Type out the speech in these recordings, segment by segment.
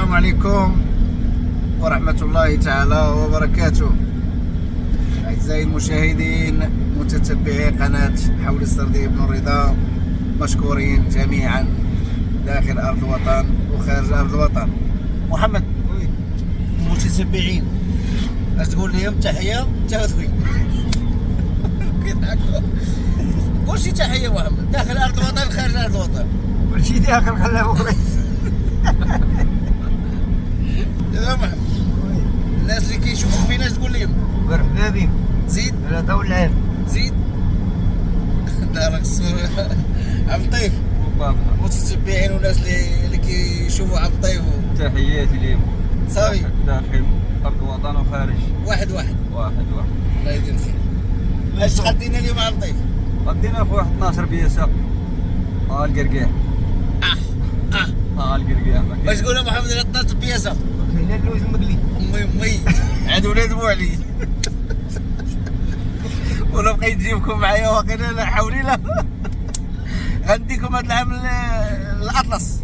السلام عليكم ورحمة الله تعالى وبركاته. أعزائي المشاهدين متتبعي قناة حول السردية بن رضا، مشكورين جميعا داخل أرض الوطن وخارج أرض الوطن. محمد، متتبعين اش تقول لهم؟ تحية تاخذي قول شي تحية محمد، داخل أرض الوطن خارج أرض الوطن. كل شيء داخل خلاه رئيس. يا محمد، الناس اللي كيشوفوا فينا اش تقول لهم؟ مرحبا بهم. زيد على ضوء العام. زيد. لا راك الصورة عبد اللطيف متتبعين والناس اللي كيشوفوا عبد اللطيف تحياتي لهم صافي داخل أرض الوطن وخارج. واحد. الله يدير الخير. اش غدينا اليوم عبد اللطيف؟ غدينا في واحد 12 بياسة. القرقاع. القرقاع. واش تقول محمد على 12 بياسة؟ كاين اللوز المقلي. مي عاد ولاد بوعلي. ولا بقيت نجيبكم معايا واقيلا لا حولي لا. غنديكم هذا العام الاطلس.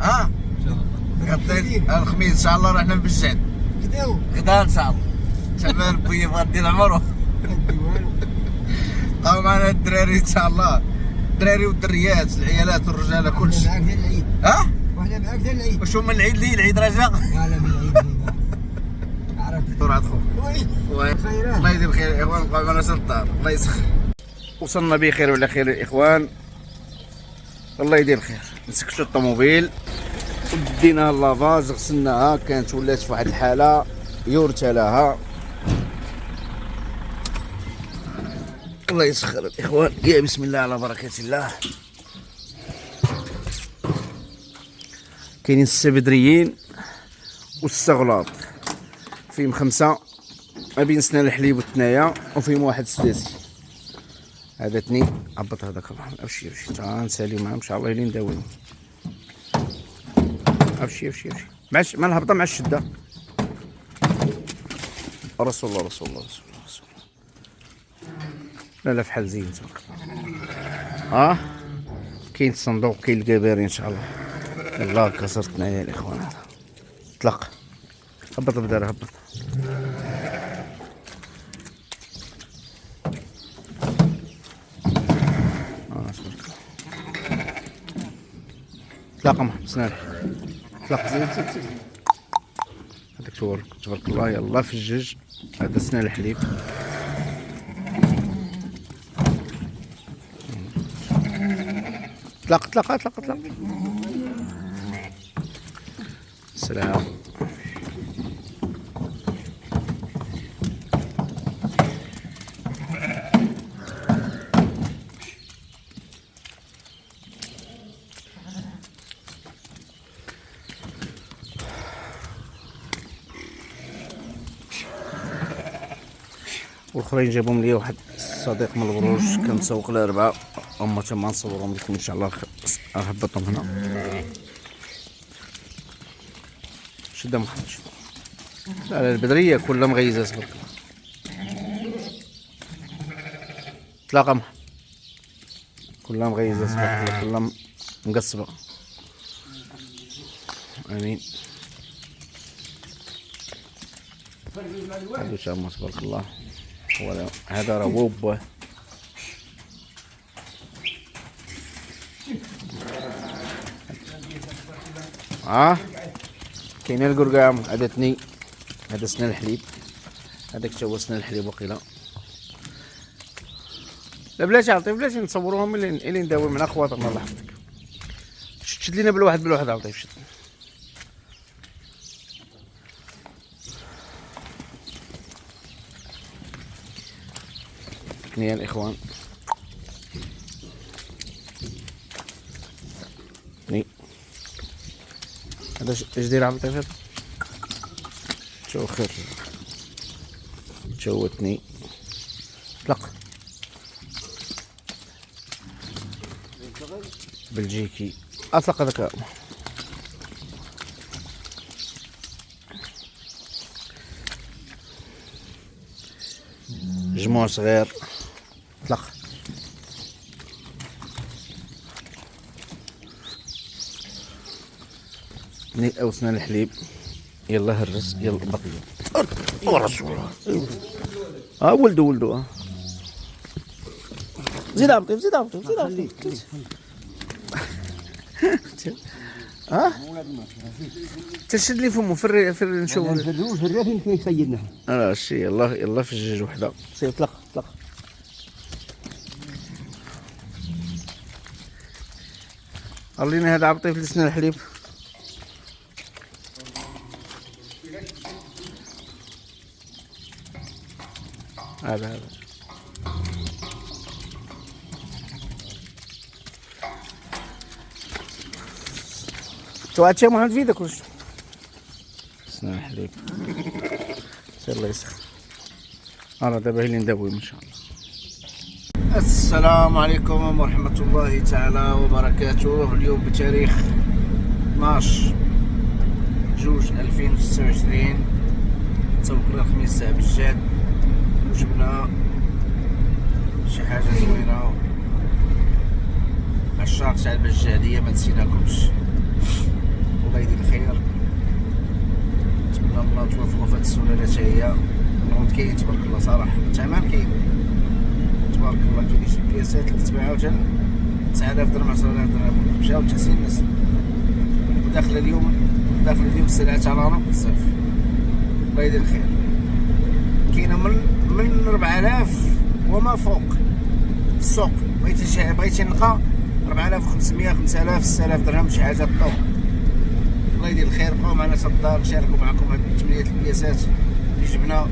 ان شاء الله. الخميس ان شاء الله رحنا بالجعد. كداو. غدا ان شاء الله. شباب بويا بغا دير عمره. بقاو معنا الدراري ان شاء الله. الدراري والدريات، العيالات والرجاله كلشي. معاك ديال العيد. وحنا معاك ديال العيد. واش هو من العيد لي العيد رجاء؟ لا من العيد. عرفت. دور عاد خوك. وي. خيرات. الله يدير الخير الاخوان، بقاو معنا في الدار. الله يسخر. وصلنا بخير وعلى خير الاخوان. الله يدير الخير. مسكتو الطوموبيل وديناها لافاز، غسلناها، كانت ولات في واحد الحاله يورتا لها. الله يسخر الاخوان. يا بسم الله على بركه الله. كاينين السبدريين والسغلاط، فيهم 5 ما بين سنان الحليب والثنايا، وفيهم واحد سداسي. هذا 2. عبط هذاك ابشي تا نساليو معاهم ان شاء الله لين نداويو. ابشي مع الهبطه مع الشده. رسول الله. لا فحال زين تبارك الله. كاين الصندوق، كاين الكباري ان شاء الله. يلاه كسرت معايا الاخوان. هذا طلق. هبط بدار هبط. طلق محمد سنالح. طلق زيد. هذاك تبارك الله. يلا فجج. هذا سنان الحليب. طلق. السلام. والاخرين جابهم لي واحد الصديق من البروج، كان مسوق ل 4. هما تما نصورهم لكم ان شاء الله. هبطهم هنا. شد محمد. لا البدريه كلها مغيزه تبارك الله. تلاقى محمد كلها مغيزه تبارك الله، كلها مقصبه. امين. هادو شامو تبارك الله. هذا راه ووب. كاين القرقام. هذا 2. هذا سنان الحليب. هذاك تا هو سنان الحليب وقيلا. لا بلاش عطي، بلاش نصوروهم اللي نداوي مع خواتنا. الله يحفظك. شد لينا بالواحد عطي شد. يا الاخوان. هذا اش داير عبد اللطيف؟ شو خير. شو 2. طلق. بلجيكي. اطلق هذاك. جموع صغير. اطلق. أوسنا الحليب. يلا هرس يلا بقية ورسول الله. ولدو زيد عبطيف زيد عبطيف زيد عبطيف. تشد لي فمو في نشوف الفروج الرافين كيف سيدنا. شي يلا في الجوج وحده. سير طلق. خلينا هذا عبطيف لسنا الحليب. هذا تواتشي محمد فيدك وش سنا الحليب. سير الله يسخر. دابا هي اللي ندوي ان شاء الله. السلام عليكم ورحمة الله تعالى وبركاته. اليوم بتاريخ 12/2/2026 توكل الخميس تاع بجاد، وجبنا شي حاجة زوينة. عشاق تاع البجادية ما نسيناكمش، الله يدير الخير. نتمنى الله توفقوا في هاد السلالة حتى هي. العود كاين تبارك الله صراحة، الثمن كاين تبارك الله. كاين شي بياسات اللي تباعو حتى 9000 درهم 10000 درهم مشاو لتحسين الناس. وداخل اليوم السلعة تاع رانا بزاف، الله يدير الخير. كاينه من 4000 وما فوق في السوق. بغيتي نلقى 4500 5000 6000 درهم شي حاجه طوق. الله يدير الخير. بقاو معنا في الدار، نشاركوا معكم هاد 8 البياسات اللي جبنا.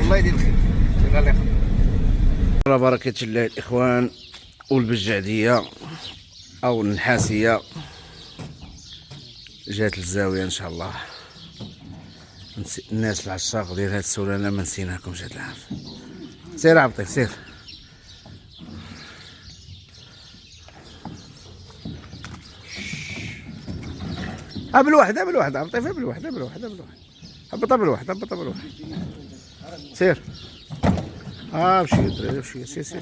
الله يدير الخير. على بركة الله الإخوان والبجعدية أو النحاسية جات الزاوية إن شاء الله. الناس العشاق ديال هاد السلالة ما نسيناكمش هاد العام. سير عبطيف سير. بالواحد عبطيف بالواحد هبطها بالواحد سير. بشوية سير.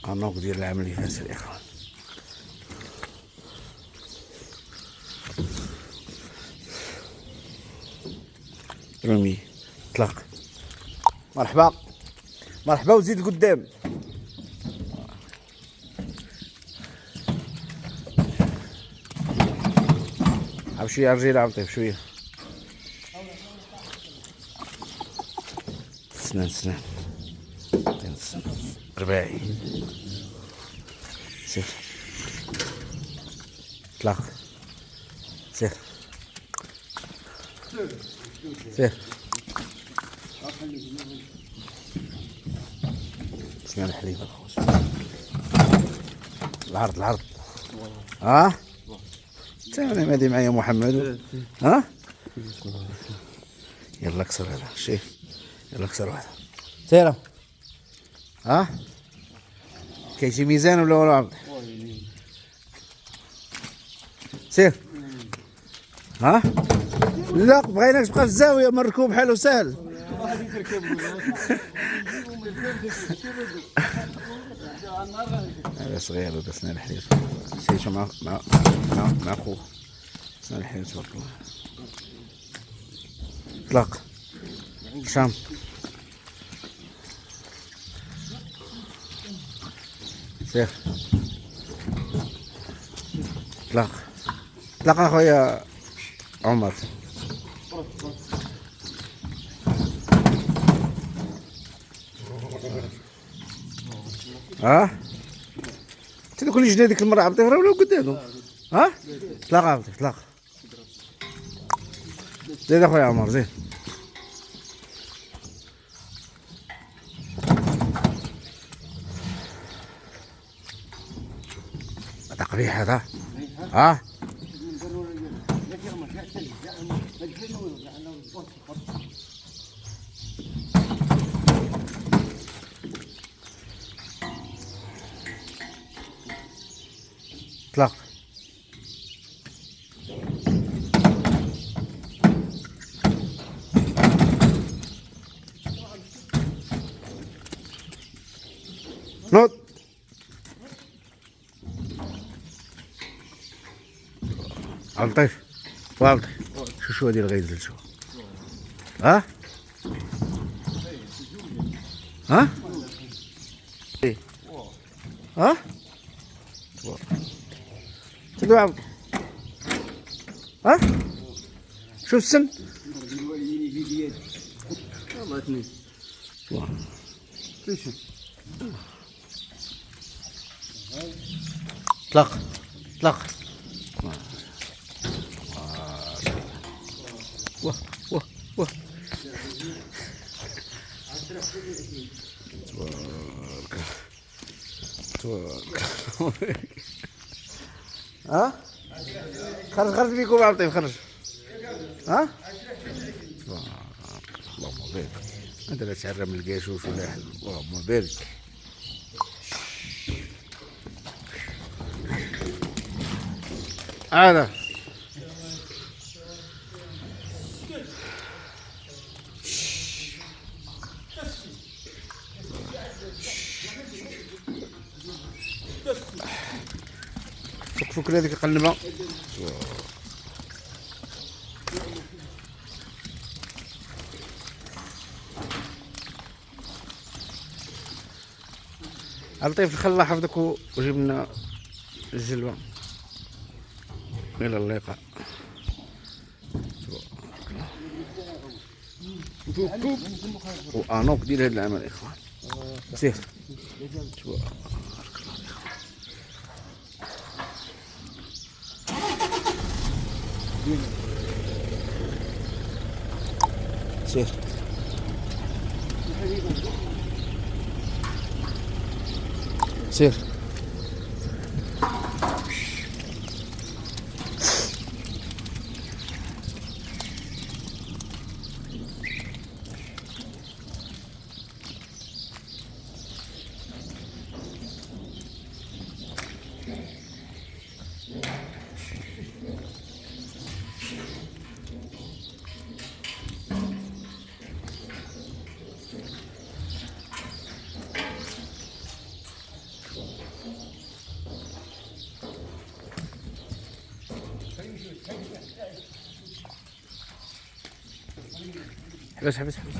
النوق ديال العام اللي فات الإخوان. رمي طلق. مرحبا وزيد قدام. شوية رجيلة عبطيف شوية. سنان رباعي. سير طلق. سير سنان الحليب الخوش. العرض تعالى مادي معايا محمد. يلا كسر هذا شي. يلا كسر واحد. سيرة. كاين شي ميزان ولا عبد؟ سير. لا بغيناك تبقى في الزاوية من الركوب حلو سهل. هذا صغير هذا سنان الحليب. سيشو مع اخوه سنان الحليب تبارك الله. اطلاق شام. سير اطلاق اخويا عمر. تدخل يجي هذيك المرة عبطيف راه ولاو قدامهم. اطلاق عبطيف اطلاق. زيد اخويا عمر زيد. تقريح هذا. اطلاق. نوض. عالطيف والطيف. شو هادي الغيزل شو؟ ها؟ ها؟ ايه ها؟ تدوي عبد. ها؟ شوف السن. والله اثنين. ليش؟ اطلق اطلق. واه واه واه. تبارك. ها؟ خرج بيكم يا لطيف خرج. ها؟ اللهم بارك. انت لا تشعر من القاشوش ولا حل. اللهم بارك. هذا فك هذيك قلبها. لطيف الخلا حفظك وجبنا الجلوة. إلى اللقاء. وأنوك ديال هذا العمل إخوان. سير. تبارك الله سير. سير. بس حبس حبس.